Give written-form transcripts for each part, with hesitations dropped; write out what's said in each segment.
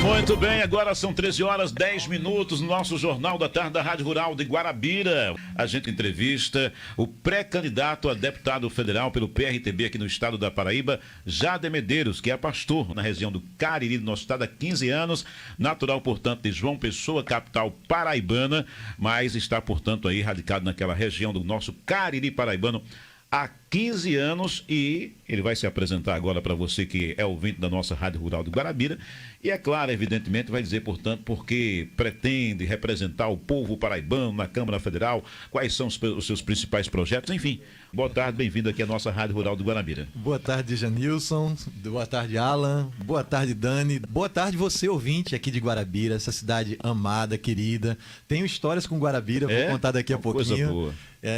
Muito bem, agora são 13 horas 10 minutos no nosso Jornal da Tarde da Rádio Rural de Guarabira. A gente entrevista o pré-candidato a deputado federal pelo PRTB aqui no estado da Paraíba, Jader Medeiros, que é pastor na região do Cariri, do nosso estado há 15 anos, natural, portanto, de João Pessoa, capital paraibana, mas está, portanto, aí radicado naquela região do nosso Cariri paraibano há 15 anos, e ele vai se apresentar agora para você que é ouvinte da nossa Rádio Rural de Guarabira. E é claro, evidentemente, vai dizer, portanto, porque pretende representar o povo paraibano na Câmara Federal, quais são os seus principais projetos, enfim. Boa tarde, bem-vindo aqui à nossa Rádio Rural de Guarabira. Boa tarde, Janilson. Boa tarde, Alan. Boa tarde, Dani. Boa tarde, você, ouvinte aqui de Guarabira, essa cidade amada, querida. Tenho histórias com Guarabira, vou contar daqui a pouquinho. Coisa boa.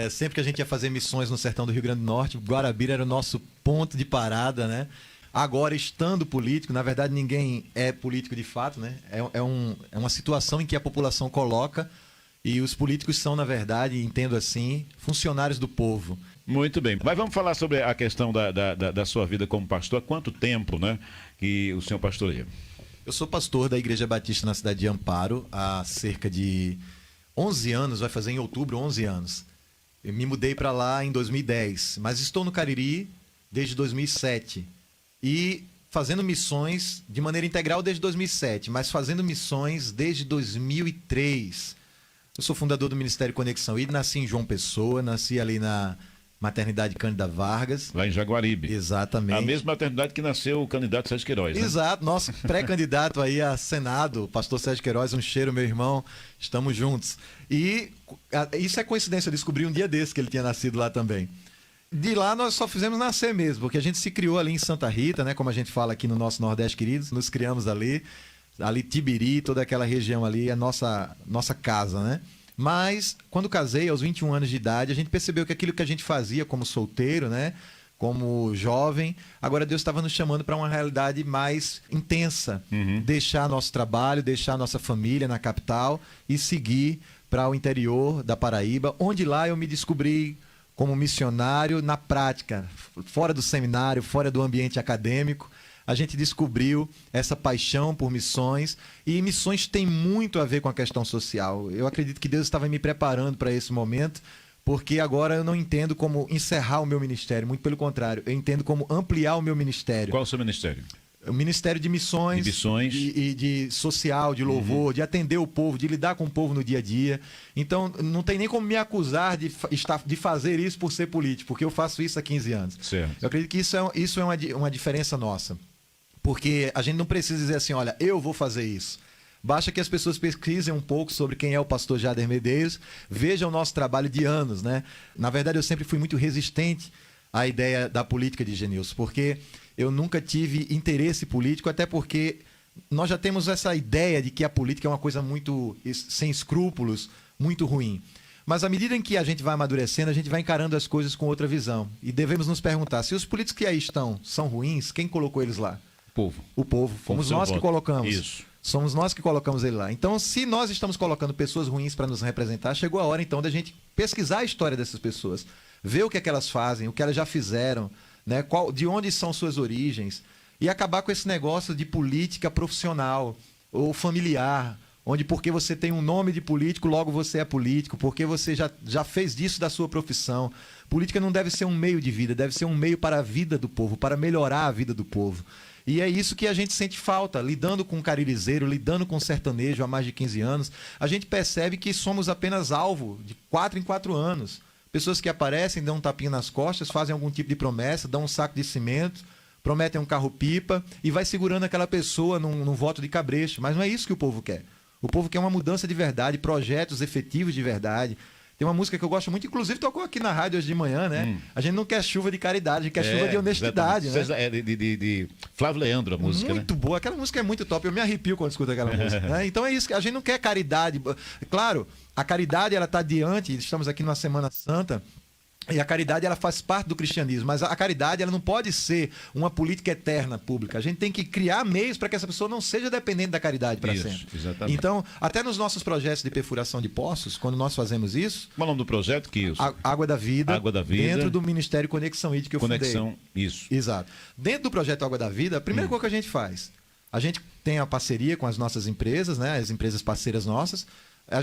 Sempre que a gente ia fazer missões no sertão do Rio Grande do Norte, Guarabira era o nosso ponto de parada, né? Agora, estando político, na verdade ninguém é político de fato, né? É uma situação em que a população coloca, e os políticos são, na verdade, entendo assim, funcionários do povo. Muito bem. Mas vamos falar sobre a questão da sua vida como pastor. Há quanto tempo, né, que o senhor pastoreia? Eu sou pastor da Igreja Batista na cidade de Amparo há cerca de 11 anos, vai fazer em outubro 11 anos. Eu me mudei para lá em 2010, mas estou no Cariri desde 2007. E fazendo missões de maneira integral desde 2007, mas fazendo missões desde 2003. Eu sou fundador do Ministério Conexão e nasci em João Pessoa, nasci ali na Maternidade Cândida Vargas. Lá em Jaguaribe. Exatamente. A mesma maternidade que nasceu o candidato Sérgio Queiroz, né? Exato, nosso pré-candidato aí a Senado, pastor Sérgio Queiroz, um cheiro, meu irmão, estamos juntos. E isso é coincidência, eu descobri um dia desse que ele tinha nascido lá também. De lá nós só fizemos nascer mesmo, porque a gente se criou ali em Santa Rita, né, como a gente fala aqui no nosso Nordeste queridos, nos criamos ali Tibiri, toda aquela região ali, é nossa casa, né? Mas, quando casei, aos 21 anos de idade, a gente percebeu que aquilo que a gente fazia como solteiro, né, como jovem, agora Deus estava nos chamando para uma realidade mais intensa. Deixar nosso trabalho, deixar nossa família na capital e seguir para o interior da Paraíba, onde lá eu me descobri como missionário na prática, fora do seminário, fora do ambiente acadêmico. A gente descobriu essa paixão por missões, e missões tem muito a ver com a questão social. Eu acredito que Deus estava me preparando para esse momento, porque agora eu não entendo como encerrar o meu ministério, muito pelo contrário, eu entendo como ampliar o meu ministério. Qual é o seu ministério? O Ministério de Missões, de social, de louvor, de atender o povo, de lidar com o povo no dia a dia. Então, não tem nem como me acusar de fazer isso por ser político, porque eu faço isso há 15 anos. Certo. Eu acredito que isso é uma diferença nossa. Porque a gente não precisa dizer assim, olha, eu vou fazer isso. Basta que as pessoas pesquisem um pouco sobre quem é o pastor Jader Medeiros, vejam o nosso trabalho de anos, né? Na verdade, eu sempre fui muito resistente à ideia da política de Genilson, porque eu nunca tive interesse político, até porque nós já temos essa ideia de que a política é uma coisa muito sem escrúpulos, muito ruim. Mas à medida em que a gente vai amadurecendo, a gente vai encarando as coisas com outra visão. E devemos nos perguntar, se os políticos que aí estão são ruins, quem colocou eles lá? O povo. Fomos nós que colocamos. Isso. Somos nós que colocamos ele lá. Então, se nós estamos colocando pessoas ruins para nos representar, chegou a hora então da gente pesquisar a história dessas pessoas, ver o que é que elas fazem, o que elas já fizeram, né? De onde são suas origens, e acabar com esse negócio de política profissional ou familiar, onde porque você tem um nome de político, logo você é político, porque você já fez disso da sua profissão. Política não deve ser um meio de vida, deve ser um meio para a vida do povo, para melhorar a vida do povo. E é isso que a gente sente falta, lidando com o caririzeiro, lidando com o sertanejo há mais de 15 anos. A gente percebe que somos apenas alvo de 4 em 4 anos. Pessoas que aparecem, dão um tapinha nas costas, fazem algum tipo de promessa, dão um saco de cimento, prometem um carro-pipa e vai segurando aquela pessoa num voto de cabresto. Mas não é isso que o povo quer. O povo quer uma mudança de verdade, projetos efetivos de verdade. Tem uma música que eu gosto muito, inclusive tocou aqui na rádio hoje de manhã, né? A gente não quer chuva de caridade, a gente quer chuva de honestidade, né? É de Flávio Leandro a música, muito boa, aquela música é muito top, eu me arrepio quando escuto aquela música, né? Então é isso, a gente não quer caridade. Claro, a caridade ela está diante, estamos aqui numa Semana Santa, e a caridade ela faz parte do cristianismo, mas a caridade ela não pode ser uma política eterna pública. A gente tem que criar meios para que essa pessoa não seja dependente da caridade para sempre. Exatamente. Então, até nos nossos projetos de perfuração de poços, quando nós fazemos isso... Qual é o nome do projeto? Água da Vida. Água da Vida. Dentro do Ministério Conexão ID que eu fundei. Isso. Exato. Dentro do projeto Água da Vida, a primeira coisa que a gente faz, A gente tem a parceria com as nossas empresas, né? As empresas parceiras nossas.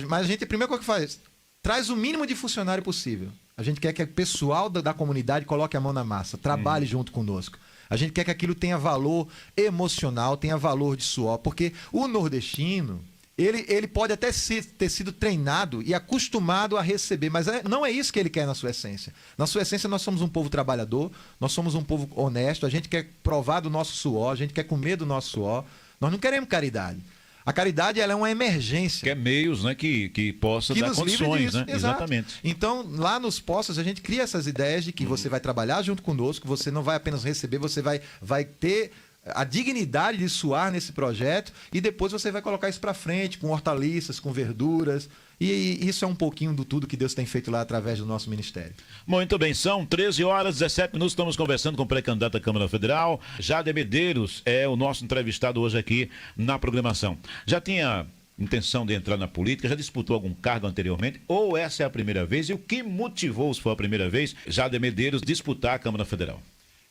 Mas a gente, a primeira coisa que faz, traz o mínimo de funcionário possível. A gente quer que o pessoal da comunidade coloque a mão na massa, trabalhe junto conosco. A gente quer que aquilo tenha valor emocional, tenha valor de suor, porque o nordestino, ele pode até ter sido treinado e acostumado a receber, mas não é isso que ele quer na sua essência. Na sua essência, nós somos um povo trabalhador, nós somos um povo honesto, a gente quer provar do nosso suor, a gente quer comer do nosso suor. Nós não queremos caridade. A caridade, ela é uma emergência. Que é meios, né, que possa dar condições, né? Exatamente. Então, lá nos postos, a gente cria essas ideias de que você vai trabalhar junto conosco, você não vai apenas receber, você vai ter a dignidade de suar nesse projeto e depois você vai colocar isso para frente, com hortaliças, com verduras. E isso é um pouquinho do tudo que Deus tem feito lá através do nosso ministério. Muito bem, são 13 horas, 17 minutos, estamos conversando com o pré-candidato à Câmara Federal. Jade Medeiros é o nosso entrevistado hoje aqui na programação. Já tinha intenção de entrar na política, já disputou algum cargo anteriormente, ou essa é a primeira vez? E o que motivou, se for a primeira vez, Jade Medeiros disputar a Câmara Federal?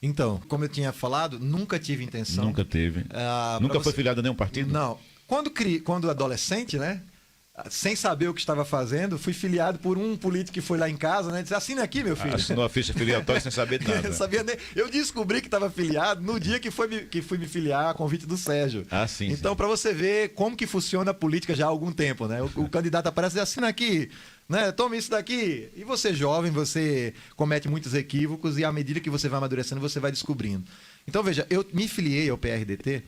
Então, como eu tinha falado, nunca tive intenção. Nunca teve. Nunca foi filiado a nenhum partido? Não. Quando adolescente, né? Sem saber o que estava fazendo, fui filiado por um político que foi lá em casa, né? Disse, assina aqui, meu filho. Assinou a ficha filiatória sem saber nada. Eu sabia nem... Eu descobri que estava filiado no dia que fui me filiar a convite do Sérgio. Sim. Então, para você ver como que funciona a política já há algum tempo, né? O candidato aparece e diz, assina aqui, né? Tome isso daqui. E você, jovem, você comete muitos equívocos e à medida que você vai amadurecendo, você vai descobrindo. Então, veja, eu me filiei ao PRDT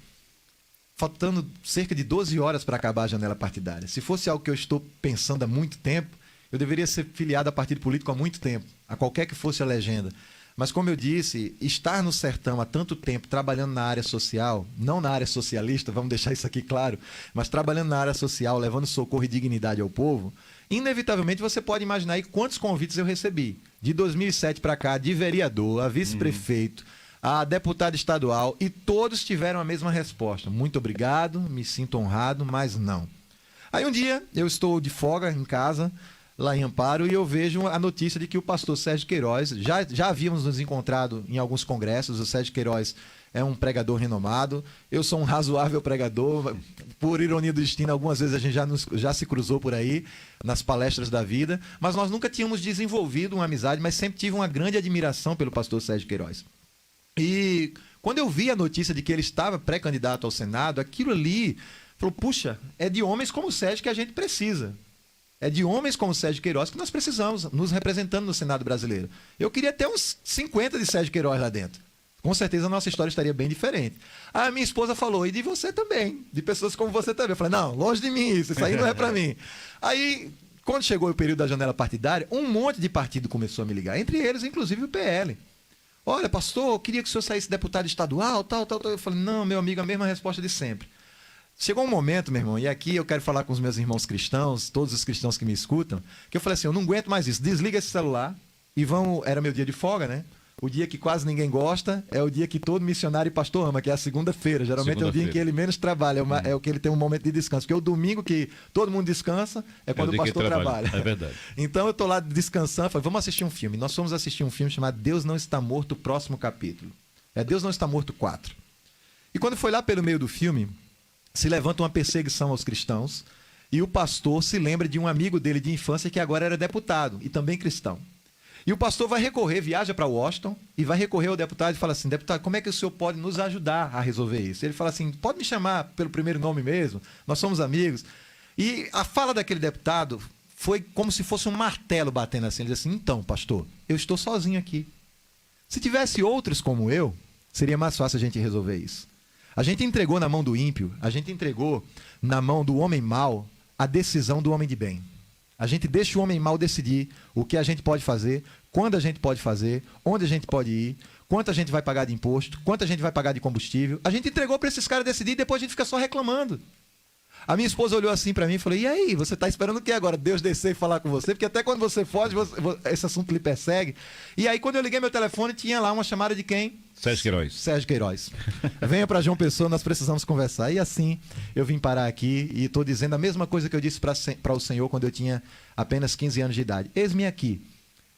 faltando cerca de 12 horas para acabar a janela partidária. Se fosse algo que eu estou pensando há muito tempo, eu deveria ser filiado a partido político há muito tempo, a qualquer que fosse a legenda. Mas, como eu disse, estar no sertão há tanto tempo, trabalhando na área social, não na área socialista, vamos deixar isso aqui claro, mas trabalhando na área social, levando socorro e dignidade ao povo, inevitavelmente você pode imaginar aí quantos convites eu recebi. De 2007 para cá, de vereador, a vice-prefeito, a deputada estadual, e todos tiveram a mesma resposta. Muito obrigado, me sinto honrado, mas não. Aí um dia, eu estou de folga em casa, lá em Amparo, e eu vejo a notícia de que o pastor Sérgio Queiroz, já havíamos nos encontrado em alguns congressos, o Sérgio Queiroz é um pregador renomado, eu sou um razoável pregador, por ironia do destino, algumas vezes a gente já se cruzou por aí, nas palestras da vida, mas nós nunca tínhamos desenvolvido uma amizade, mas sempre tive uma grande admiração pelo pastor Sérgio Queiroz. E quando eu vi a notícia de que ele estava pré-candidato ao Senado, aquilo ali, falou, puxa, é de homens como o Sérgio que a gente precisa. É de homens como o Sérgio Queiroz que nós precisamos, nos representando no Senado brasileiro. Eu queria ter uns 50 de Sérgio Queiroz lá dentro. Com certeza a nossa história estaria bem diferente. A minha esposa falou, e de você também, de pessoas como você também. Eu falei, não, longe de mim isso aí não é para mim. Aí, quando chegou o período da janela partidária, um monte de partido começou a me ligar, entre eles, inclusive o PL. Olha, pastor, eu queria que o senhor saísse deputado estadual, tal. Eu falei, não, meu amigo, a mesma resposta de sempre. Chegou um momento, meu irmão, e aqui eu quero falar com os meus irmãos cristãos, todos os cristãos que me escutam, que eu falei assim, eu não aguento mais isso, desliga esse celular e vamos... Era meu dia de folga, né? O dia que quase ninguém gosta é o dia que todo missionário e pastor ama, que é a segunda-feira. Geralmente é o dia em que ele menos trabalha, é o que ele tem um momento de descanso. Porque o domingo que todo mundo descansa é quando o pastor trabalha. É verdade. Então eu estou lá descansando, falei, vamos assistir um filme. Nós fomos assistir um filme chamado Deus Não Está Morto, o próximo capítulo. É Deus Não Está Morto 4. E quando foi lá pelo meio do filme, se levanta uma perseguição aos cristãos e o pastor se lembra de um amigo dele de infância que agora era deputado e também cristão. E o pastor vai recorrer, viaja para Washington e vai recorrer ao deputado e fala assim, deputado, como é que o senhor pode nos ajudar a resolver isso? Ele fala assim, pode me chamar pelo primeiro nome mesmo? Nós somos amigos. E a fala daquele deputado foi como se fosse um martelo batendo assim. Ele diz assim, então, pastor, eu estou sozinho aqui. Se tivesse outros como eu, seria mais fácil a gente resolver isso. A gente entregou na mão do ímpio, a gente entregou na mão do homem mau a decisão do homem de bem. A gente deixa o homem mau decidir o que a gente pode fazer, quando a gente pode fazer, onde a gente pode ir, quanto a gente vai pagar de imposto, quanto a gente vai pagar de combustível. A gente entregou para esses caras decidir e depois a gente fica só reclamando. A minha esposa olhou assim para mim e falou, e aí, você está esperando o que agora? Deus descer e falar com você? Porque até quando você foge, esse assunto lhe persegue. E aí, quando eu liguei meu telefone, tinha lá uma chamada de quem? Sérgio Queiroz. Sérgio Queiroz. Venha para João Pessoa, nós precisamos conversar. E assim, eu vim parar aqui e estou dizendo a mesma coisa que eu disse para o Senhor quando eu tinha apenas 15 anos de idade. Eis-me aqui.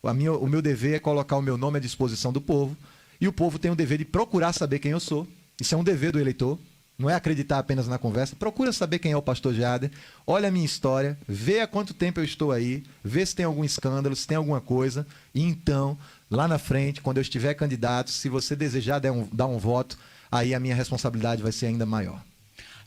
O meu dever é colocar o meu nome à disposição do povo. E o povo tem o dever de procurar saber quem eu sou. Isso é um dever do eleitor. Não é acreditar apenas na conversa. Procura saber quem é o pastor Jader. Olha a minha história. Vê há quanto tempo eu estou aí. Vê se tem algum escândalo, se tem alguma coisa. E então, lá na frente, quando eu estiver candidato, se você desejar dar um voto, aí a minha responsabilidade vai ser ainda maior.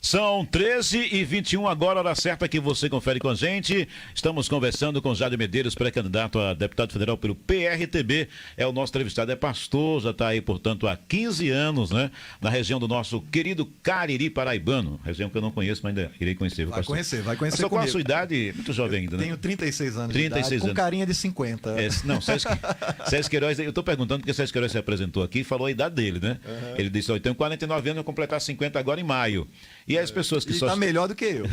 São 13h21 agora, hora certa que você confere com a gente. Estamos conversando com Jader Medeiros, pré-candidato a deputado federal pelo PRTB. É o nosso entrevistado, é pastor, já está aí, portanto, há 15 anos, né? Na região do nosso querido Cariri paraibano. Região que eu não conheço, mas ainda irei conhecer. Vai conhecer Pastor, qual a sua idade? Muito jovem ainda, né? Tenho 36 anos 36 de idade, anos. com carinha de 50. Não, Sérgio Queiroz, eu estou perguntando porque Sérgio Queiroz se apresentou aqui e falou a idade dele, né? Uhum. Ele disse, eu tenho 49 anos, eu vou completar 50 agora em maio. E as pessoas que Ele só... está melhor do que eu.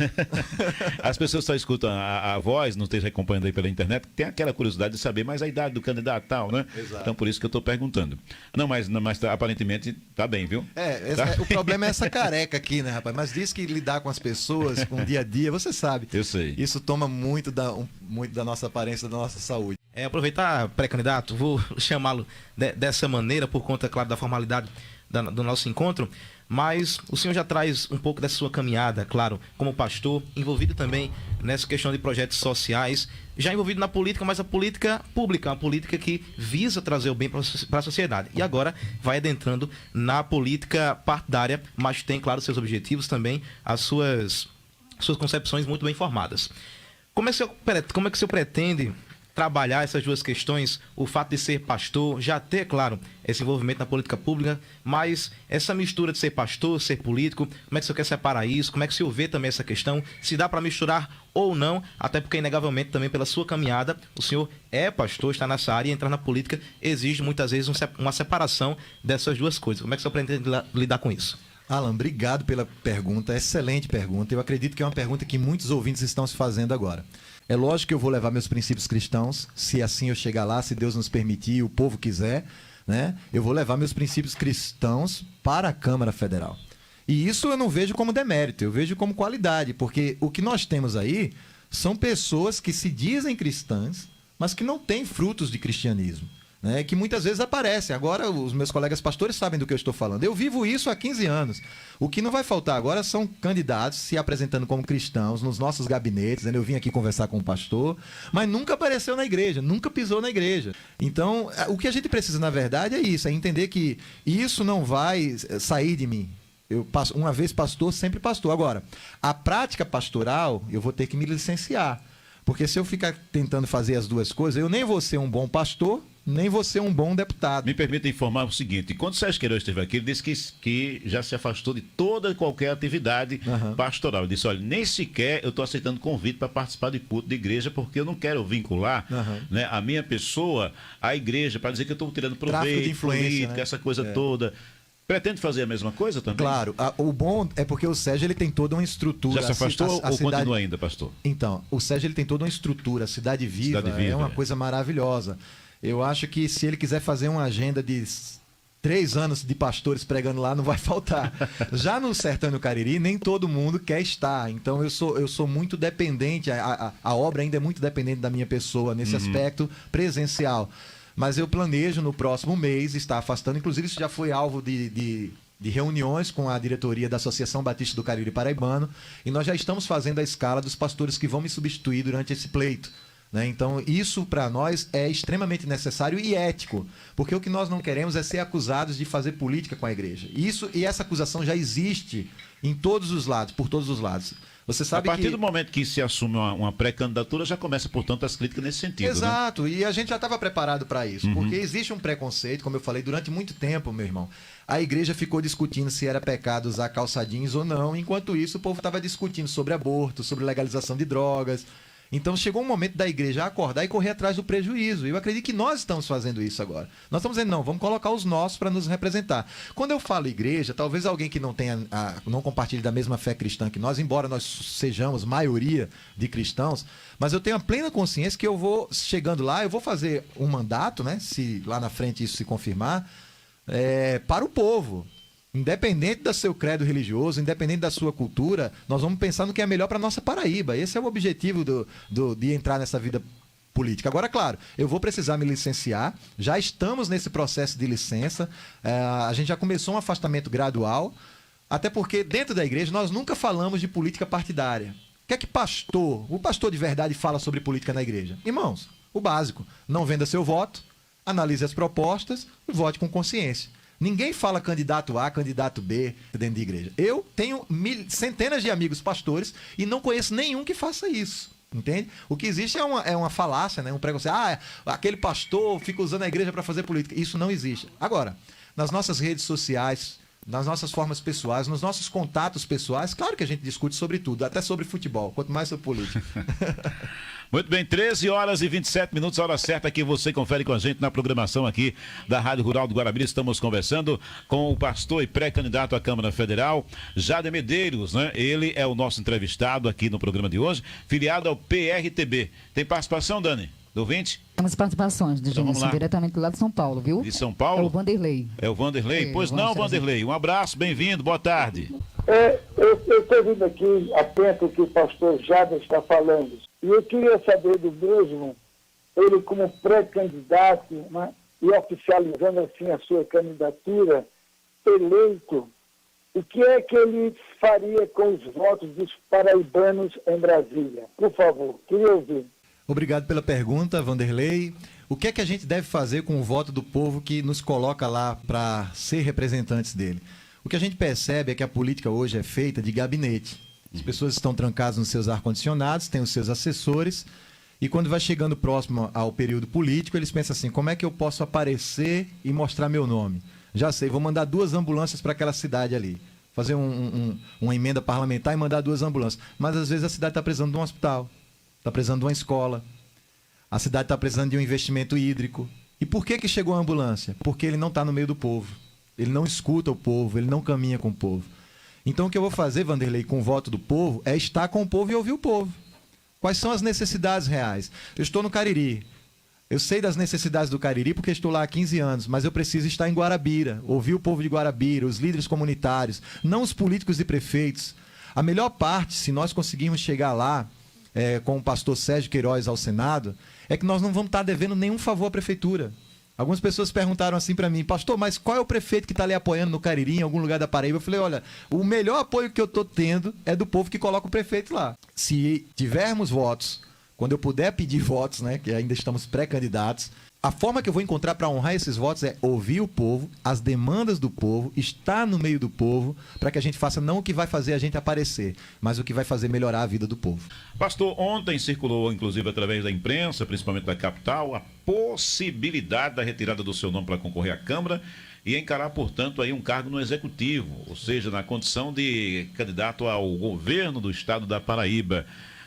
As pessoas só escutam a voz, não estejam acompanhando aí pela internet, tem aquela curiosidade de saber mais a idade do candidato e tal, né? Exato. Então por isso que eu estou perguntando. Não, mas aparentemente tá bem, viu? Tá? O problema é essa careca aqui, né, rapaz? Mas diz que lidar com as pessoas, com o dia a dia, você sabe. Eu sei. Isso toma muito da nossa aparência, da nossa saúde. Aproveitar, pré-candidato, vou chamá-lo dessa maneira, por conta, claro, da formalidade do nosso encontro, mas o senhor já traz um pouco dessa sua caminhada, claro, como pastor, envolvido também nessa questão de projetos sociais, já envolvido na política, mas a política pública, uma política que visa trazer o bem para a sociedade. E agora vai adentrando na política partidária, mas tem, claro, seus objetivos também, as suas concepções muito bem formadas. Como é que o senhor pretende trabalhar essas duas questões, o fato de ser pastor, já ter, claro, esse envolvimento na política pública, mas essa mistura de ser pastor, ser político, como é que o senhor quer separar isso? Como é que o senhor vê também essa questão? Se dá para misturar ou não, até porque, inegavelmente, também pela sua caminhada, o senhor é pastor, está nessa área e entrar na política exige, muitas vezes, uma separação dessas duas coisas. Como é que o senhor pretende lidar com isso? Alan, obrigado pela pergunta, excelente pergunta. Eu acredito que é uma pergunta que muitos ouvintes estão se fazendo agora. É lógico que eu vou levar meus princípios cristãos, se assim eu chegar lá, se Deus nos permitir, o povo quiser, né? Eu vou levar meus princípios cristãos para a Câmara Federal. E isso eu não vejo como demérito, eu vejo como qualidade, porque o que nós temos aí são pessoas que se dizem cristãs, mas que não têm frutos de cristianismo, né, que muitas vezes aparecem. Agora, os meus colegas pastores sabem do que eu estou falando. Eu vivo isso há 15 anos. O que não vai faltar agora são candidatos se apresentando como cristãos nos nossos gabinetes. Né? Eu vim aqui conversar com o pastor, mas nunca apareceu na igreja, nunca pisou na igreja. Então, o que a gente precisa, na verdade, é isso, é entender que isso não vai sair de mim. Uma vez pastor, sempre pastor. Agora, a prática pastoral, eu vou ter que me licenciar. Porque se eu ficar tentando fazer as duas coisas, eu nem vou ser um bom pastor, nem vou ser um bom deputado. Me permita informar o seguinte, quando o Sérgio Queiroz esteve aqui, ele disse que já se afastou de toda e qualquer atividade pastoral. Ele disse, olha, nem sequer eu estou aceitando convite para participar de culto de igreja, porque eu não quero vincular né, a minha pessoa à igreja, para dizer que eu estou tirando proveito, de influência, política, né? Essa coisa toda. Pretende fazer a mesma coisa também? Claro. O bom é porque o Sérgio ele tem toda uma estrutura. Já se afastou ou cidade... continua ainda, pastor? Então, o Sérgio ele tem toda uma estrutura. A Cidade Viva, é uma coisa maravilhosa. Eu acho que se ele quiser fazer uma agenda de 3 anos de pastores pregando lá, não vai faltar. Já no Sertão e no Cariri, nem todo mundo quer estar. Então, eu sou muito dependente, a obra ainda é muito dependente da minha pessoa nesse aspecto presencial. Mas eu planejo no próximo mês estar afastando. Inclusive, isso já foi alvo de reuniões com a diretoria da Associação Batista do Cariri Paraibano. E nós já estamos fazendo a escala dos pastores que vão me substituir durante esse pleito. Né? Então, isso para nós é extremamente necessário e ético. Porque o que nós não queremos é ser acusados de fazer política com a igreja. E essa acusação já existe em todos os lados, por todos os lados. Você sabe a partir do momento que se assume uma pré-candidatura, já começa, portanto, as críticas nesse sentido. Exato, né? E a gente já estava preparado para isso, porque existe um preconceito, como eu falei, durante muito tempo, meu irmão. A igreja ficou discutindo se era pecado usar calça jeans ou não, enquanto isso o povo estava discutindo sobre aborto, sobre legalização de drogas. Então chegou um momento da igreja acordar e correr atrás do prejuízo. E eu acredito que nós estamos fazendo isso agora. Nós estamos dizendo, não, vamos colocar os nossos para nos representar. Quando eu falo igreja, talvez alguém que não compartilhe da mesma fé cristã que nós, embora nós sejamos maioria de cristãos, mas eu tenho a plena consciência que eu vou, chegando lá, eu vou fazer um mandato, né, se lá na frente isso se confirmar, para o povo. Independente do seu credo religioso, independente da sua cultura, nós vamos pensar no que é melhor para a nossa Paraíba. Esse é o objetivo de entrar nessa vida política. Agora, claro, eu vou precisar me licenciar, já estamos nesse processo de licença, a gente já começou um afastamento gradual, Até porque dentro da igreja nós nunca falamos de política partidária. O que é que o pastor de verdade fala sobre política na igreja? Irmãos, o básico, não venda seu voto, analise as propostas e vote com consciência. Ninguém fala candidato A, candidato B dentro de igreja. Eu tenho centenas de amigos pastores e não conheço nenhum que faça isso. Entende? O que existe é uma falácia, né? Um preconceito. Aquele pastor fica usando a igreja para fazer política. Isso não existe. Agora, nas nossas redes sociais, nas nossas formas pessoais, nos nossos contatos pessoais, claro que a gente discute sobre tudo, até sobre futebol, quanto mais sobre política. Muito bem, 13 horas e 27 minutos, a hora certa que você confere com a gente na programação aqui da Rádio Rural do Guarabira. Estamos conversando com o pastor e pré-candidato à Câmara Federal, Jader Medeiros, né? Ele é o nosso entrevistado aqui no programa de hoje, filiado ao PRTB. Tem participação, Dani? Do ouvinte? Temos participações do Genilson, diretamente lá de São Paulo, viu? De São Paulo? É o Vanderlei. É o Vanderlei? Pois não, Vanderlei. Um abraço, bem-vindo, boa tarde. Eu estou vindo aqui atento ao que o pastor Jader está falando. E eu queria saber do mesmo, ele como pré-candidato, né, e oficializando assim a sua candidatura, eleito, o que é que ele faria com os votos dos paraibanos em Brasília? Por favor, queria ouvir. Obrigado pela pergunta, Vanderlei. O que é que a gente deve fazer com o voto do povo que nos coloca lá para ser representantes dele? O que a gente percebe é que a política hoje é feita de gabinete. As pessoas estão trancadas nos seus ar-condicionados, têm os seus assessores, e quando vai chegando próximo ao período político, eles pensam assim, como é que eu posso aparecer e mostrar meu nome? Já sei, vou mandar 2 ambulâncias para aquela cidade ali. Fazer uma emenda parlamentar e mandar 2 ambulâncias. Mas às vezes a cidade está precisando de um hospital, está precisando de uma escola, a cidade está precisando de um investimento hídrico. E por que chegou a ambulância? Porque ele não está no meio do povo. Ele não escuta o povo, ele não caminha com o povo. Então o que eu vou fazer, Vanderlei, com o voto do povo, é estar com o povo e ouvir o povo. Quais são as necessidades reais? Eu estou no Cariri. Eu sei das necessidades do Cariri porque estou lá há 15 anos, mas eu preciso estar em Guarabira, ouvir o povo de Guarabira, os líderes comunitários, não os políticos e prefeitos. A melhor parte, se nós conseguirmos chegar lá, com o pastor Sérgio Queiroz ao Senado, é que nós não vamos estar devendo nenhum favor à prefeitura. Algumas pessoas perguntaram assim para mim, pastor, mas qual é o prefeito que está ali apoiando no Cariri, em algum lugar da Paraíba? Eu falei, olha, o melhor apoio que eu estou tendo é do povo que coloca o prefeito lá. Se tivermos votos, quando eu puder pedir votos, né, que ainda estamos pré-candidatos, a forma que eu vou encontrar para honrar esses votos é ouvir o povo, as demandas do povo, estar no meio do povo, para que a gente faça não o que vai fazer a gente aparecer, mas o que vai fazer melhorar a vida do povo. Pastor, ontem circulou, inclusive através da imprensa, principalmente da capital, a possibilidade da retirada do seu nome para concorrer à Câmara e encarar, portanto, aí um cargo no Executivo, ou seja, na condição de candidato ao governo do estado da Paraíba.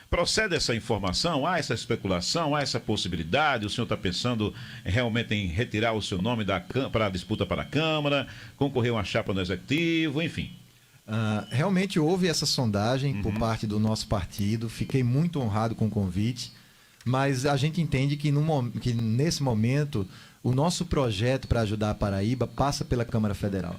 Procede essa informação? Há essa especulação? Há essa possibilidade? O senhor está pensando realmente em retirar o seu nome para a disputa para a Câmara, concorrer a uma chapa no Executivo, enfim? Realmente houve essa sondagem por parte do nosso partido. Fiquei muito honrado com o convite, mas a gente entende que nesse momento o nosso projeto para ajudar a Paraíba passa pela Câmara Federal.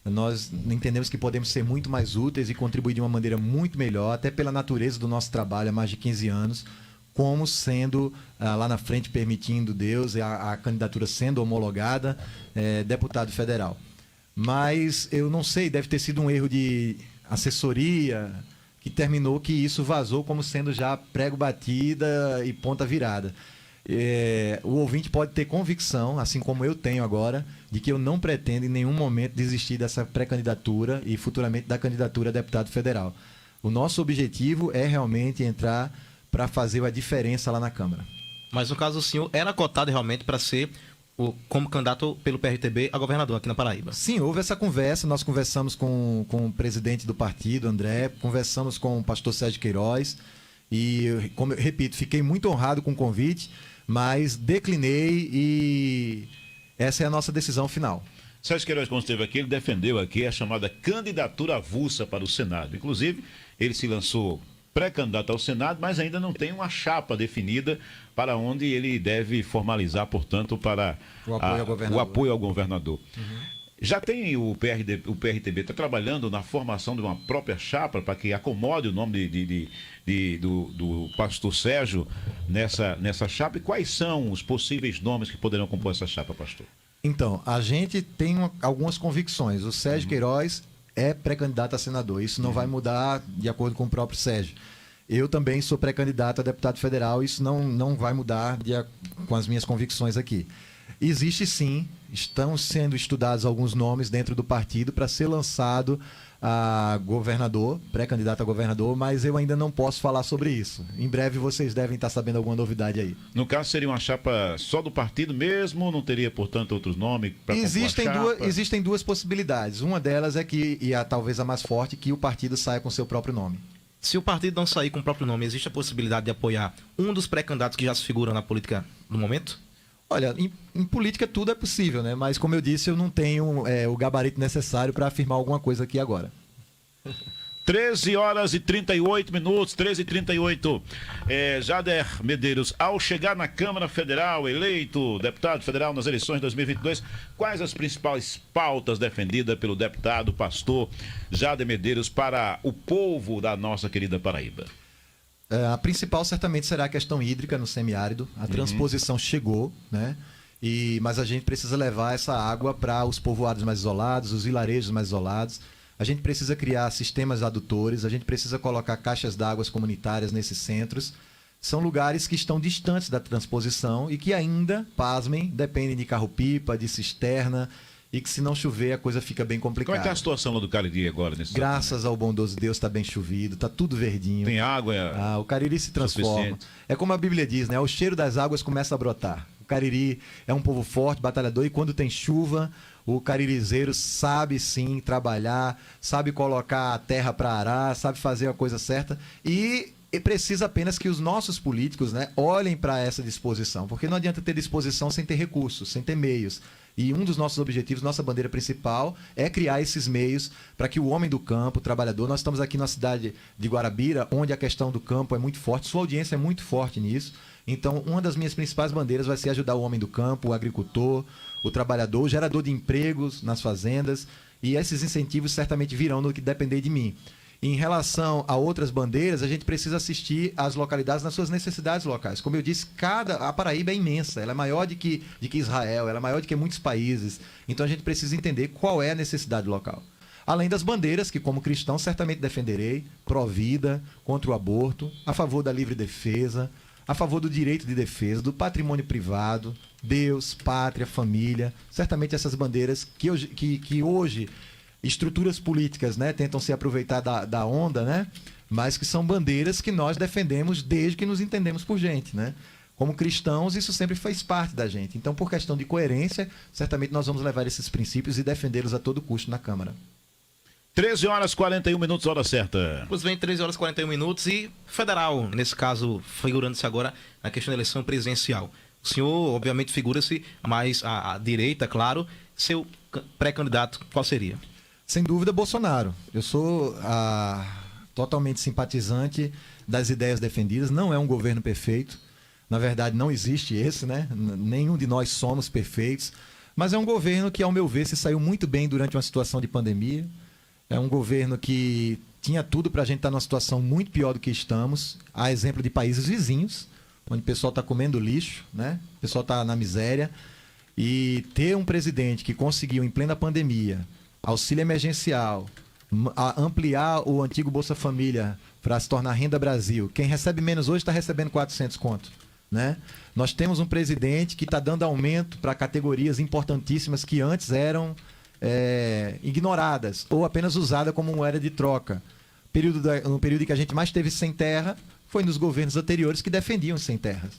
Nós entendemos que podemos ser muito mais úteis e contribuir de uma maneira muito melhor, até pela natureza do nosso trabalho há mais de 15 anos, como sendo, lá na frente, permitindo Deus, a candidatura sendo homologada, deputado federal. Mas eu não sei, deve ter sido um erro de assessoria que terminou que isso vazou como sendo já prego batida e ponta virada. O ouvinte pode ter convicção, assim como eu tenho agora, de que eu não pretendo em nenhum momento desistir dessa pré-candidatura e futuramente da candidatura a deputado federal. O nosso objetivo é realmente entrar para fazer a diferença lá na Câmara. Mas no caso o senhor era cotado realmente para ser como candidato pelo PRTB a governador aqui na Paraíba? Sim, houve essa conversa, nós conversamos com o presidente do partido, André, conversamos com o pastor Sérgio Queiroz e, como eu repito, fiquei muito honrado com o convite, mas declinei e essa é a nossa decisão final. Sérgio Queiroz, quando esteve aqui, ele defendeu aqui a chamada candidatura avulsa para o Senado. Inclusive, ele se lançou pré-candidato ao Senado, mas ainda não tem uma chapa definida para onde ele deve formalizar, portanto, para o apoio ao governador. Já tem o PRTB está trabalhando na formação de uma própria chapa para que acomode o nome do pastor Sérgio nessa chapa. E quais são os possíveis nomes que poderão compor essa chapa, pastor? Então, a gente tem algumas convicções. O Sérgio Queiroz é pré-candidato a senador. Isso não vai mudar de acordo com o próprio Sérgio. Eu também sou pré-candidato a deputado federal, isso não vai mudar com as minhas convicções aqui. Existe sim, estão sendo estudados alguns nomes dentro do partido para ser lançado a governador, pré-candidato a governador, mas eu ainda não posso falar sobre isso. Em breve vocês devem estar sabendo alguma novidade aí. No caso, seria uma chapa só do partido mesmo? Não teria, portanto, outros nomes para Existem duas possibilidades. Uma delas é que, talvez a mais forte, que o partido saia com seu próprio nome. Se o partido não sair com o próprio nome, existe a possibilidade de apoiar um dos pré-candidatos que já se figuram na política no momento? Olha, em política tudo é possível, né? Mas, como eu disse, eu não tenho o gabarito necessário para afirmar alguma coisa aqui agora. 13h38, 13h38. Jader Medeiros, ao chegar na Câmara Federal, eleito deputado federal nas eleições de 2022, quais as principais pautas defendidas pelo deputado pastor Jader Medeiros para o povo da nossa querida Paraíba? A principal certamente será a questão hídrica no semiárido. A transposição chegou, né? Mas a gente precisa levar essa água para os povoados mais isolados, os vilarejos mais isolados. A gente precisa criar sistemas adutores, a gente precisa colocar caixas d'água comunitárias nesses centros. São lugares que estão distantes da transposição e que ainda, pasmem, dependem de carro-pipa, de cisterna, e que se não chover a coisa fica bem complicada. Como é que é a situação lá do Cariri agora? Graças ao bondoso Deus está bem chovido, está tudo verdinho. Tem água? O Cariri se transforma. É como a Bíblia diz, né? O cheiro das águas começa a brotar. O Cariri é um povo forte, batalhador, e quando tem chuva, o caririzeiro sabe sim trabalhar, sabe colocar a terra para arar, sabe fazer a coisa certa e precisa apenas que os nossos políticos, né, olhem para essa disposição, porque não adianta ter disposição sem ter recursos, sem ter meios. E um dos nossos objetivos, nossa bandeira principal, é criar esses meios para que o homem do campo, o trabalhador, nós estamos aqui na cidade de Guarabira, onde a questão do campo é muito forte, sua audiência é muito forte nisso. Então, uma das minhas principais bandeiras vai ser ajudar o homem do campo, o agricultor, o trabalhador, o gerador de empregos nas fazendas, e esses incentivos certamente virão no que depender de mim. Em relação a outras bandeiras, a gente precisa assistir às localidades nas suas necessidades locais. Como eu disse, a Paraíba é imensa, ela é maior do que Israel, ela é maior do que muitos países. Então a gente precisa entender qual é a necessidade local. Além das bandeiras, que como cristão certamente defenderei, pró-vida, contra o aborto, a favor da livre defesa, a favor do direito de defesa, do patrimônio privado, Deus, pátria, família. Certamente essas bandeiras que hoje estruturas políticas, né, tentam se aproveitar da onda, né, mas que são bandeiras que nós defendemos desde que nos entendemos por gente, né? Como cristãos, isso sempre fez parte da gente. Então, por questão de coerência, certamente nós vamos levar esses princípios e defendê-los a todo custo na Câmara. 13h41, hora certa. Pois bem, 13h41 e federal, nesse caso, figurando-se agora na questão da eleição presidencial. O senhor, obviamente, figura-se mais à direita, claro. Seu pré-candidato, qual seria? Sem dúvida, Bolsonaro. Eu sou totalmente simpatizante das ideias defendidas. Não é um governo perfeito. Na verdade, não existe esse, né? Nenhum de nós somos perfeitos. Mas é um governo que, ao meu ver, se saiu muito bem durante uma situação de pandemia. É um governo que tinha tudo para a gente estar numa situação muito pior do que estamos. Há exemplo de países vizinhos, onde o pessoal está comendo lixo, né? O pessoal está na miséria. E ter um presidente que conseguiu, em plena pandemia, auxílio emergencial, ampliar o antigo Bolsa Família para se tornar Renda Brasil. Quem recebe menos hoje está recebendo 400 conto, né? Nós temos um presidente que está dando aumento para categorias importantíssimas que antes eram ignoradas ou apenas usadas como moeda de troca. No período em que a gente mais teve sem terra foi nos governos anteriores que defendiam sem terras.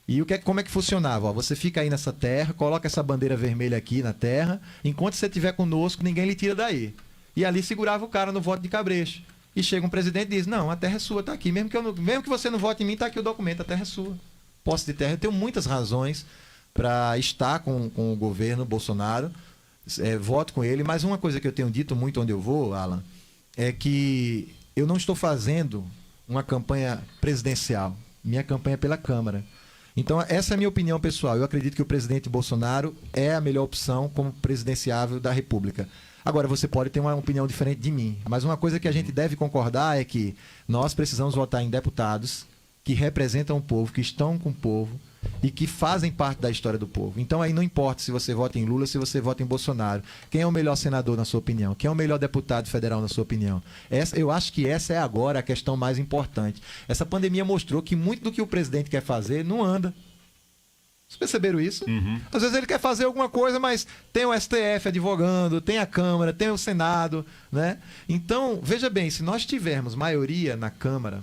E como é que funcionava? Você fica aí nessa terra, coloca essa bandeira vermelha aqui na terra, enquanto você estiver conosco, ninguém lhe tira daí. E ali segurava o cara no voto de cabresto. E chega um presidente e diz, não, a terra é sua, está aqui. Mesmo que você não vote em mim, está aqui o documento, a terra é sua. Posse de terra. Eu tenho muitas razões para estar com o governo Bolsonaro, voto com ele, mas uma coisa que eu tenho dito muito onde eu vou, Alan, é que eu não estou fazendo uma campanha presidencial. Minha campanha é pela Câmara. Então, essa é a minha opinião pessoal. Eu acredito que o presidente Bolsonaro é a melhor opção como presidenciável da República. Agora, você pode ter uma opinião diferente de mim. Mas uma coisa que a gente deve concordar é que nós precisamos votar em deputados que representam o povo, que estão com o povo e que fazem parte da história do povo. Então aí não importa se você vota em Lula, se você vota em Bolsonaro. Quem é o melhor senador na sua opinião? Quem é o melhor deputado federal na sua opinião? Eu acho que essa é agora a questão mais importante. Essa pandemia mostrou que muito do que o presidente quer fazer não anda. Vocês perceberam isso? Às vezes ele quer fazer alguma coisa, mas tem o STF advogando, tem a Câmara, tem o Senado, né? Então, veja bem, se nós tivermos maioria na Câmara,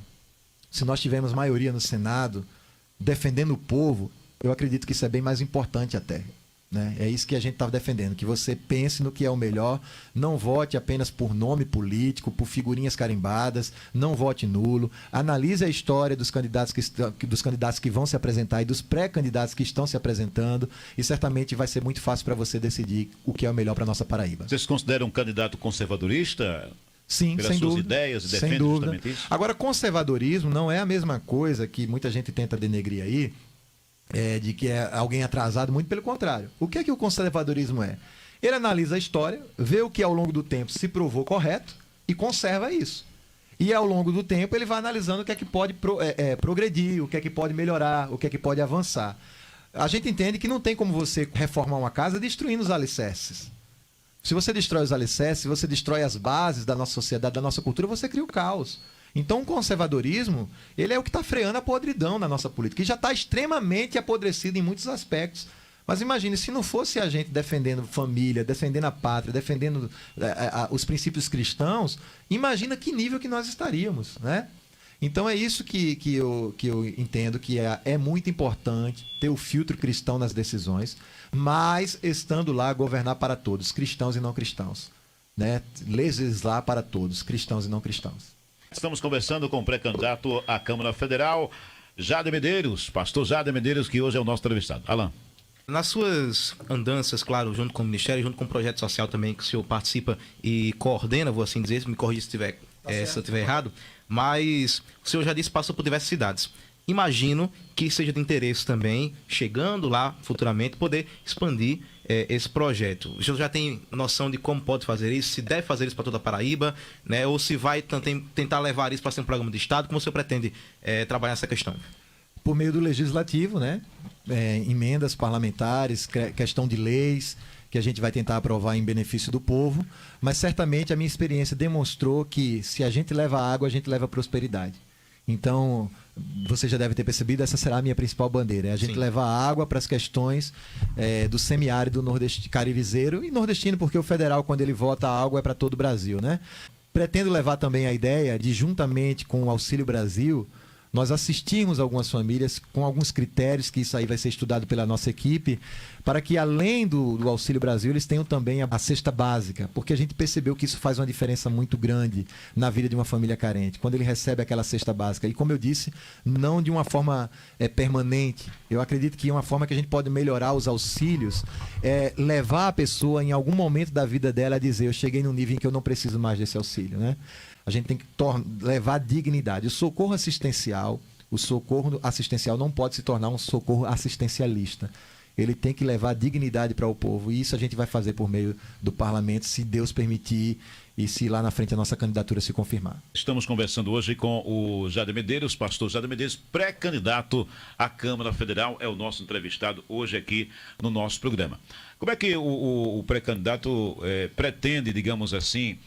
se nós tivermos maioria no Senado, defendendo o povo, eu acredito que isso é bem mais importante até. Né? É isso que a gente estava defendendo, que você pense no que é o melhor, não vote apenas por nome político, por figurinhas carimbadas, não vote nulo, analise a história dos candidatos que vão se apresentar e dos pré-candidatos que estão se apresentando, e certamente vai ser muito fácil para você decidir o que é o melhor para a nossa Paraíba. Você se considera um candidato conservadorista? Sim, pelas sem suas dúvida. ideias e Sem defende dúvida. justamente isso? Agora, conservadorismo não é a mesma coisa que muita gente tenta denegrir aí, de que é alguém atrasado, muito pelo contrário. O que é que o conservadorismo é? Ele analisa a história, vê o que ao longo do tempo se provou correto e conserva isso. E ao longo do tempo ele vai analisando o que é que pode progredir, o que é que pode melhorar, o que é que pode avançar. A gente entende que não tem como você reformar uma casa destruindo os alicerces. Se você destrói os alicerces, se você destrói as bases da nossa sociedade, da nossa cultura, você cria o caos. Então o conservadorismo, ele é o que está freando a podridão na nossa política, que já está extremamente apodrecido em muitos aspectos. Mas imagine, se não fosse a gente defendendo família, defendendo a pátria, defendendo os princípios cristãos, imagina que nível que nós estaríamos, né? Então é isso que eu entendo que é muito importante ter o filtro cristão nas decisões, mas estando lá governar para todos, cristãos e não cristãos, né? Legislar para todos, cristãos e não cristãos. Estamos conversando com o pré-candidato à Câmara Federal, Jader Medeiros, pastor Jader Medeiros, que hoje é o nosso entrevistado. Alan. Nas suas andanças, claro, junto com o Ministério, junto com o projeto social também, que o senhor participa e coordena, vou assim dizer, me corrija se eu estiver errado, mas o senhor já disse que passou por diversas cidades. Imagino que seja de interesse também, chegando lá futuramente, poder expandir esse projeto. O senhor já tem noção de como pode fazer isso, se deve fazer isso para toda a Paraíba, né? Ou se vai tentar levar isso para ser um programa de Estado? Como o senhor pretende trabalhar essa questão? Por meio do legislativo, né? Emendas parlamentares, questão de leis, que a gente vai tentar aprovar em benefício do povo, mas certamente a minha experiência demonstrou que se a gente leva água, a gente leva prosperidade. Então, você já deve ter percebido, essa será a minha principal bandeira. É a gente levar água para as questões do semiárido caribezeiro e nordestino, porque o federal, quando ele vota, a água é para todo o Brasil, né? Pretendo levar também a ideia de, juntamente com o Auxílio Brasil, nós assistirmos algumas famílias com alguns critérios, que isso aí vai ser estudado pela nossa equipe, para que além do Auxílio Brasil, eles tenham também a cesta básica, porque a gente percebeu que isso faz uma diferença muito grande na vida de uma família carente, quando ele recebe aquela cesta básica. E como eu disse, não de uma forma permanente. Eu acredito que uma forma que a gente pode melhorar os auxílios é levar a pessoa, em algum momento da vida dela, a dizer: eu cheguei num nível em que eu não preciso mais desse auxílio, né? A gente tem que levar dignidade. O socorro assistencial não pode se tornar um socorro assistencialista. Ele tem que levar dignidade para o povo. E isso a gente vai fazer por meio do parlamento, se Deus permitir e se lá na frente a nossa candidatura se confirmar. Estamos conversando hoje com o Jader Medeiros, pastor Jader Medeiros, pré-candidato à Câmara Federal, é o nosso entrevistado hoje aqui no nosso programa. Como é que o pré-candidato pretende, digamos assim,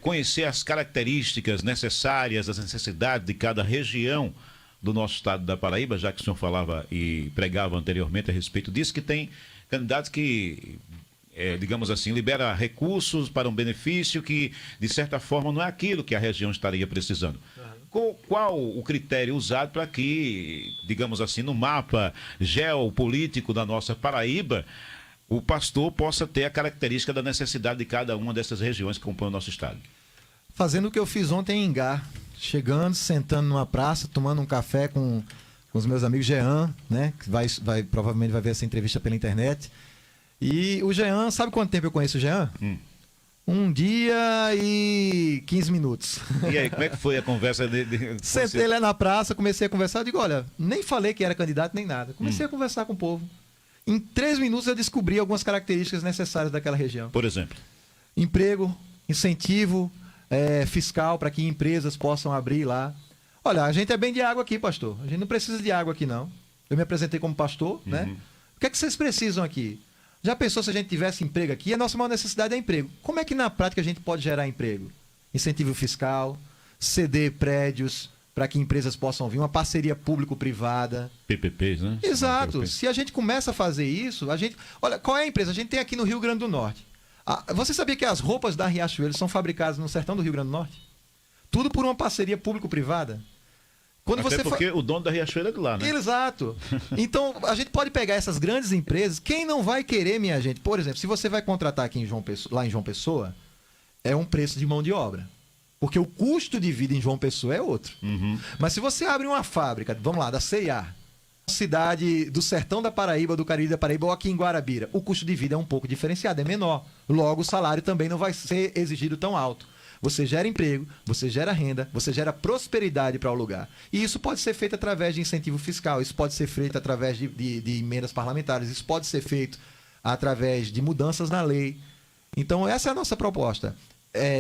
conhecer as características necessárias, as necessidades de cada região do nosso estado da Paraíba, já que o senhor falava e pregava anteriormente a respeito disso, que tem candidatos que, digamos assim, libera recursos para um benefício que, de certa forma, não é aquilo que a região estaria precisando. Qual o critério usado para que, digamos assim, no mapa geopolítico da nossa Paraíba, o pastor possa ter a característica da necessidade de cada uma dessas regiões que compõem o nosso estado? Fazendo o que eu fiz ontem em Ingá, chegando, sentando numa praça, tomando um café com os meus amigos Jean, né, que provavelmente vai ver essa entrevista pela internet. E o Jean, sabe quanto tempo eu conheço o Jean? 1 dia e 15 minutos. E aí, como é que foi a conversa Sentei lá na praça, comecei a conversar, eu digo: olha, nem falei que era candidato nem nada. Comecei a conversar com o povo. Em 3 minutos eu descobri algumas características necessárias daquela região. Por exemplo? Emprego, incentivo fiscal para que empresas possam abrir lá. Olha, a gente é bem de água aqui, pastor. A gente não precisa de água aqui, não. Eu me apresentei como pastor, né? O que é que vocês precisam aqui? Já pensou se a gente tivesse emprego aqui? A nossa maior necessidade é emprego. Como é que na prática a gente pode gerar emprego? Incentivo fiscal, ceder prédios para que empresas possam vir, uma parceria público-privada. PPPs, né? Exato. Se a gente começa a fazer isso, a gente... Olha, qual é a empresa? A gente tem aqui no Rio Grande do Norte. Você sabia que as roupas da Riachuelo são fabricadas no sertão do Rio Grande do Norte? Tudo por uma parceria público-privada. Até porque o dono da Riachuelo é de lá, né? Exato. Então, a gente pode pegar essas grandes empresas. Quem não vai querer, minha gente? Por exemplo, se você vai contratar aqui lá em João Pessoa, é um preço de mão de obra. Porque o custo de vida em João Pessoa é outro. Mas se você abre uma fábrica, vamos lá, da C&A, cidade do sertão da Paraíba, do Cariri da Paraíba, ou aqui em Guarabira, o custo de vida é um pouco diferenciado, é menor. Logo, o salário também não vai ser exigido tão alto. Você gera emprego, você gera renda, você gera prosperidade para o lugar. E isso pode ser feito através de incentivo fiscal, isso pode ser feito através de emendas parlamentares, isso pode ser feito através de mudanças na lei. Então, essa é a nossa proposta.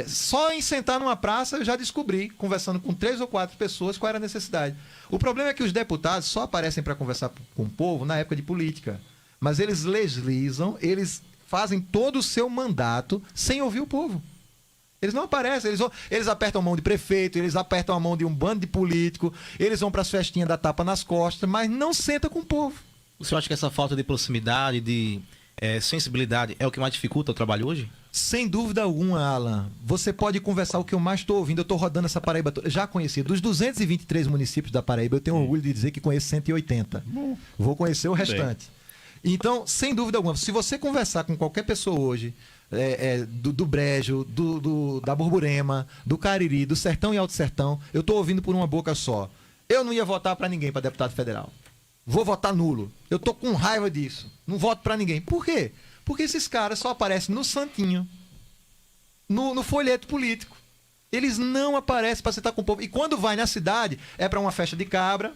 Só em sentar numa praça eu já descobri, conversando com 3 ou 4 pessoas, qual era a necessidade. O problema é que os deputados só aparecem para conversar com o povo na época de política. Mas eles legislam, eles fazem todo o seu mandato sem ouvir o povo. Eles não aparecem, eles apertam a mão de prefeito, eles apertam a mão de um bando de político, eles vão para as festinhas da tapa nas costas, mas não sentam com o povo. O senhor acha que essa falta de proximidade, de sensibilidade é o que mais dificulta o trabalho hoje? Sem dúvida alguma, Alan. Você pode conversar o que eu mais estou ouvindo. Eu estou rodando essa Paraíba toda. Já conheci. Dos 223 municípios da Paraíba, eu tenho orgulho de dizer que conheço 180. Vou conhecer o restante. Então, sem dúvida alguma, se você conversar com qualquer pessoa hoje, do Brejo, da Borborema, do Cariri, do Sertão e Alto Sertão, eu estou ouvindo por uma boca só. Eu não ia votar para ninguém para deputado federal. Vou votar nulo. Eu estou com raiva disso. Não voto para ninguém. Por quê? Porque esses caras só aparecem no santinho, no folheto político. Eles não aparecem para sentar com o povo. E quando vai na cidade, é para uma festa de cabra,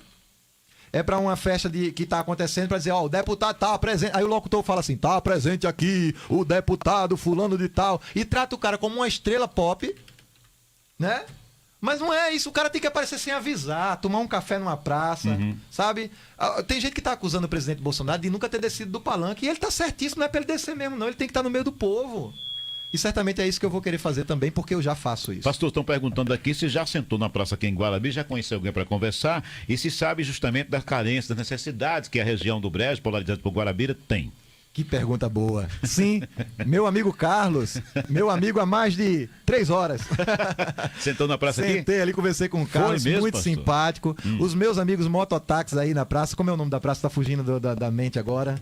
é para uma festa que está acontecendo, para dizer, ó, o deputado está presente. Aí o locutor fala assim, tá presente aqui o deputado fulano de tal. E trata o cara como uma estrela pop, né? Mas não é isso, o cara tem que aparecer sem avisar, tomar um café numa praça, sabe? Tem gente que tá acusando o presidente Bolsonaro de nunca ter descido do palanque, e ele tá certíssimo, não é pra ele descer mesmo, não, ele tem que estar no meio do povo. E certamente é isso que eu vou querer fazer também, porque eu já faço isso. Pastor, estão perguntando aqui se já sentou na praça aqui em Guarabira, já conheceu alguém para conversar, e se sabe justamente das carências, das necessidades que a região do Brejo, polarizada por Guarabira, tem. Que pergunta boa. Sim, meu amigo Carlos, meu amigo há mais de 3 horas. Sentou na praça aqui? Sentei ali, conversei com o Carlos, mesmo, muito pastor? simpático. Os meus amigos mototáxis aí na praça, como é o nome da praça? Tá fugindo da mente agora.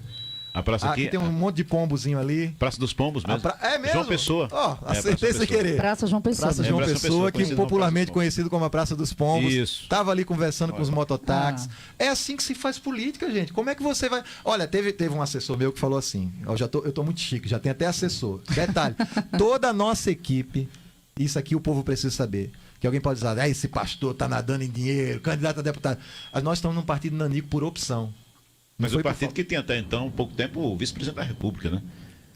A praça aqui? Aqui tem um monte de pombozinho ali. Praça dos Pombos mesmo. É mesmo? João Pessoa. Ó, acertei sem querer. Praça João Pessoa. Praça João Praça Pessoa, que conhecido como popularmente Praça dos Pombos. conhecido como a Praça dos Pombos. Isso. Tava ali conversando com os mototáxis. É assim que se faz política, gente. Como é que você vai... Olha, teve um assessor meu que falou assim, eu tô muito chique, já tem até assessor. Detalhe, toda a nossa equipe, isso aqui o povo precisa saber, que alguém pode dizer, esse pastor tá nadando em dinheiro, candidato a deputado. Nós estamos num partido nanico por opção. Mas Não o foi partido que tinha até então, pouco tempo, o vice-presidente da República, né?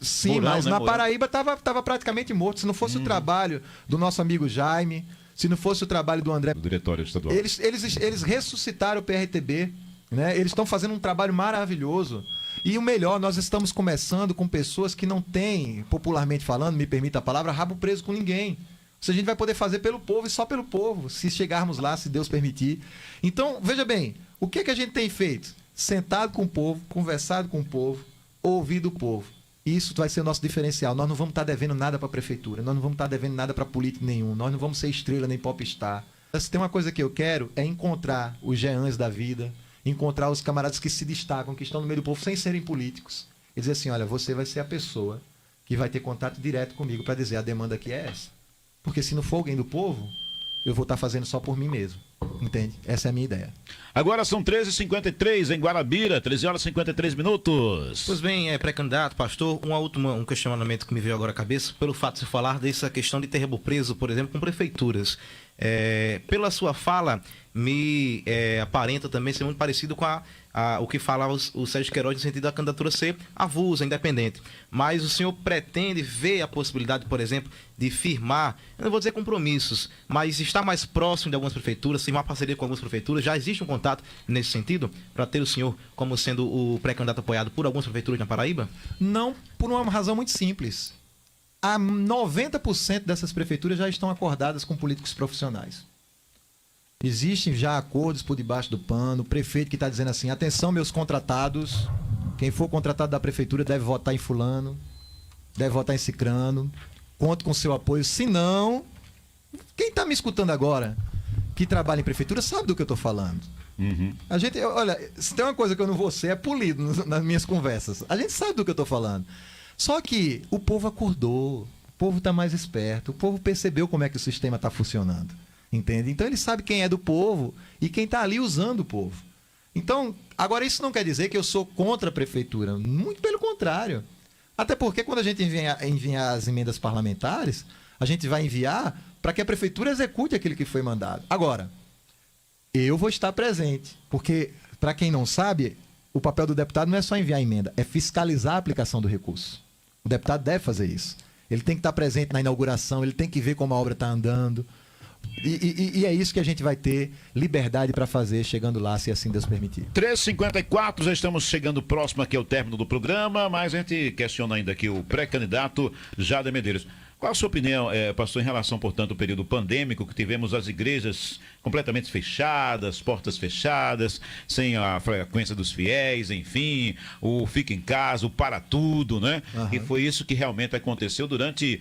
Sim, Mourão, mas né, na Mourão? Paraíba estava praticamente morto. Se não fosse o trabalho do nosso amigo Jaime, se não fosse o trabalho do André, Do diretório estadual. eles ressuscitaram o PRTB, né? Eles estão fazendo um trabalho maravilhoso. E o melhor, nós estamos começando com pessoas que não têm, popularmente falando, me permita a palavra, rabo preso com ninguém. Ou seja, a gente vai poder fazer pelo povo e só pelo povo, se chegarmos lá, se Deus permitir. Então, veja bem, o que a gente tem feito? Sentado com o povo, conversado com o povo, ouvido o povo. Isso vai ser o nosso diferencial. Nós não vamos estar devendo nada para a prefeitura, nós não vamos estar devendo nada para político nenhum, nós não vamos ser estrela nem popstar. Se tem uma coisa que eu quero é encontrar os Jeans da vida, encontrar os camaradas que se destacam, que estão no meio do povo sem serem políticos. E dizer assim, olha, você vai ser a pessoa que vai ter contato direto comigo para dizer a demanda aqui é essa. Porque se não for alguém do povo, eu vou estar fazendo só por mim mesmo. Entende? Essa é a minha ideia. Agora são 13h53 em Guarabira, 13 horas e 53 minutos. Pois bem, pré-candidato, pastor, um questionamento que me veio agora à cabeça, pelo fato de você falar dessa questão de ter rabo preso, por exemplo, com prefeituras. Pela sua fala, me aparenta também ser muito parecido com o que falava o Sérgio Queiroz no sentido da candidatura ser avulsa, independente. Mas o senhor pretende ver a possibilidade, por exemplo, de firmar, eu não vou dizer compromissos, mas estar mais próximo de algumas prefeituras, firmar parceria com algumas prefeituras? Já existe um contato nesse sentido para ter o senhor como sendo o pré-candidato apoiado por algumas prefeituras na Paraíba? Não, por uma razão muito simples. 90% dessas prefeituras já estão acordadas com políticos profissionais. Existem já acordos por debaixo do pano, o prefeito que está dizendo assim, atenção meus contratados, quem for contratado da prefeitura deve votar em fulano, deve votar em cicrano, conto com seu apoio, se não, quem está me escutando agora, que trabalha em prefeitura, sabe do que eu estou falando. A gente, olha, se tem uma coisa que eu não vou ser, é polido nas minhas conversas. A gente sabe do que eu estou falando. Só que o povo acordou, o povo está mais esperto, o povo percebeu como é que o sistema está funcionando, entende? Então ele sabe quem é do povo e quem está ali usando o povo. Então, agora isso não quer dizer que eu sou contra a prefeitura, muito pelo contrário. Até porque quando a gente enviar as emendas parlamentares, a gente vai enviar para que a prefeitura execute aquilo que foi mandado. Agora, eu vou estar presente, porque, para quem não sabe, o papel do deputado não é só enviar emenda, é fiscalizar a aplicação do recurso. O deputado deve fazer isso. Ele tem que estar presente na inauguração, ele tem que ver como a obra está andando. E é isso que a gente vai ter liberdade para fazer, chegando lá, se assim Deus permitir. 3h54, já estamos chegando próximo aqui ao término do programa, mas a gente questiona ainda aqui o pré-candidato Jader Medeiros. Qual a sua opinião, pastor, em relação, portanto, ao período pandêmico, que tivemos as igrejas completamente fechadas, portas fechadas, sem a frequência dos fiéis, enfim, o fica em casa, o para tudo, né? Uhum. E foi isso que realmente aconteceu durante,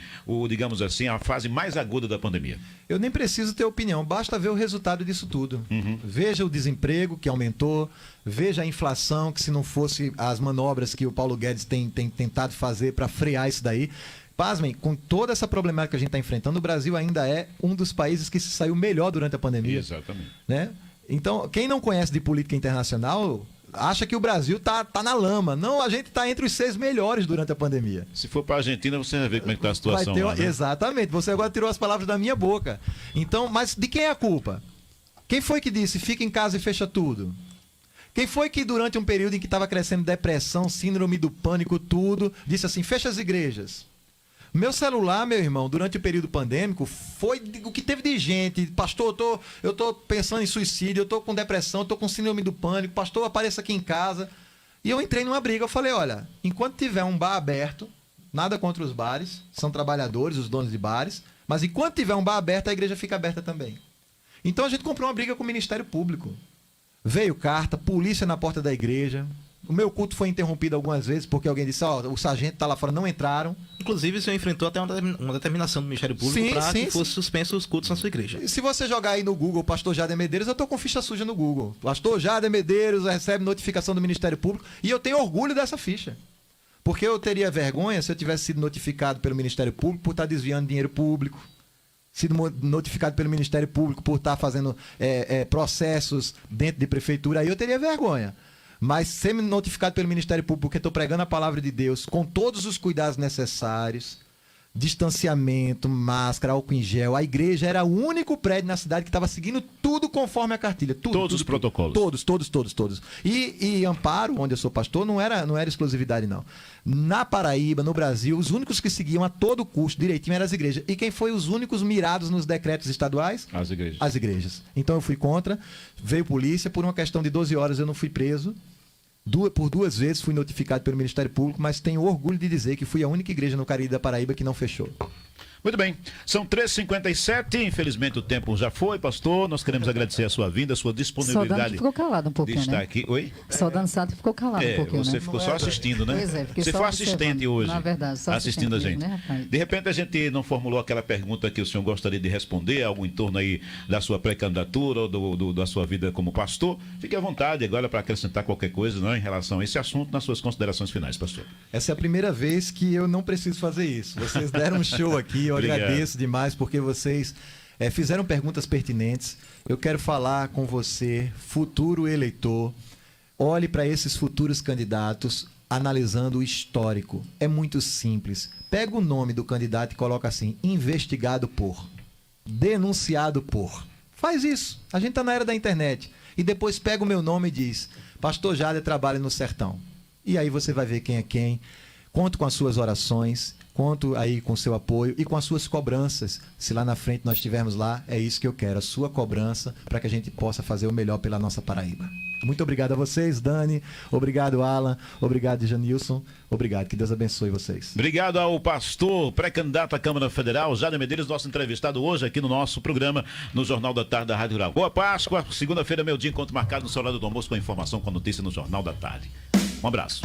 digamos assim, a fase mais aguda da pandemia. Eu nem preciso ter opinião, basta ver o resultado disso tudo. Veja o desemprego que aumentou, veja a inflação, que se não fosse as manobras que o Paulo Guedes tem tentado fazer para frear isso daí. Pasmem, com toda essa problemática que a gente está enfrentando, o Brasil ainda é um dos países que se saiu melhor durante a pandemia. Exatamente. Né? Então, quem não conhece de política internacional acha que o Brasil tá na lama. Não, a gente está entre os 6 melhores durante a pandemia. Se for para a Argentina, você vai ver como é que está a situação lá, né? Exatamente, você agora tirou as palavras da minha boca. Então, mas de quem é a culpa? Quem foi que disse fica em casa e fecha tudo? Quem foi que durante um período em que estava crescendo depressão, síndrome do pânico, tudo, disse assim, fecha as igrejas? Meu celular, meu irmão, durante o período pandêmico, foi o que teve de gente. Pastor, eu tô pensando em suicídio, eu tô com depressão, eu tô com síndrome do pânico. Pastor, apareça aqui em casa. E eu entrei numa briga. Eu falei, olha, enquanto tiver um bar aberto, nada contra os bares, são trabalhadores, os donos de bares, mas enquanto tiver um bar aberto, a igreja fica aberta também. Então a gente comprou uma briga com o Ministério Público. Veio carta, polícia na porta da igreja. O meu culto foi interrompido algumas vezes porque alguém disse, o sargento está lá fora, não entraram. Inclusive, o senhor enfrentou até uma determinação do Ministério Público para que fosse suspenso os cultos na sua igreja. Se você jogar aí no Google Pastor Jader Medeiros, eu estou com ficha suja no Google. Pastor Jader Medeiros recebe notificação do Ministério Público e eu tenho orgulho dessa ficha. Porque eu teria vergonha se eu tivesse sido notificado pelo Ministério Público por estar desviando dinheiro público, sido notificado pelo Ministério Público por estar fazendo processos dentro de prefeitura, aí eu teria vergonha. Mas ser notificado pelo Ministério Público porque estou pregando a palavra de Deus com todos os cuidados necessários, distanciamento, máscara, álcool em gel. A igreja era o único prédio na cidade que estava seguindo tudo conforme a cartilha. Todos os protocolos. Todos. E Amparo, onde eu sou pastor, não era exclusividade, não. Na Paraíba, no Brasil, os únicos que seguiam a todo custo direitinho eram as igrejas. E quem foi os únicos mirados nos decretos estaduais? As igrejas. As igrejas. Então eu fui contra, veio polícia, por uma questão de 12 horas eu não fui preso. Por 2 vezes fui notificado pelo Ministério Público, mas tenho orgulho de dizer que fui a única igreja no Cariri da Paraíba que não fechou. Muito bem, são 3h57, infelizmente o tempo já foi, pastor, nós queremos agradecer a sua vinda, a sua disponibilidade. Só dando ficou calado um pouquinho, de estar né? aqui. Oi? Só dando santo ficou calado um pouquinho, você né? ficou só assistindo, né? Pois é, fiquei você só foi observando. assistente hoje. Na verdade, só assistindo a gente. mesmo, né, rapaz? De repente a gente não formulou aquela pergunta que o senhor gostaria de responder, algo em torno aí da sua pré-candidatura ou da sua vida como pastor. Fique à vontade agora para acrescentar qualquer coisa, não, em relação a esse assunto, nas suas considerações finais, pastor. Essa é a primeira vez que eu não preciso fazer isso. Vocês deram um show aqui, eu agradeço demais, porque vocês fizeram perguntas pertinentes. Eu quero falar com você, futuro eleitor. Olhe para esses futuros candidatos analisando o histórico. É muito simples. Pega o nome do candidato e coloca assim, investigado por. denunciado por. Faz isso. A gente está na era da internet. E depois pega o meu nome e diz: Pastor Jader trabalha no sertão. E aí você vai ver quem é quem. Conto com as suas orações, conto aí com o seu apoio e com as suas cobranças. Se lá na frente nós estivermos lá, é isso que eu quero, a sua cobrança, para que a gente possa fazer o melhor pela nossa Paraíba. Muito obrigado a vocês, Dani. Obrigado, Alan. Obrigado, Janilson. Obrigado. Que Deus abençoe vocês. Obrigado ao pastor pré-candidato à Câmara Federal, Jader Medeiros, nosso entrevistado hoje aqui no nosso programa, no Jornal da Tarde da Rádio Rural. Boa Páscoa. Segunda-feira, meu dia, encontro marcado no seu horário do almoço com a informação, com a notícia no Jornal da Tarde. Um abraço.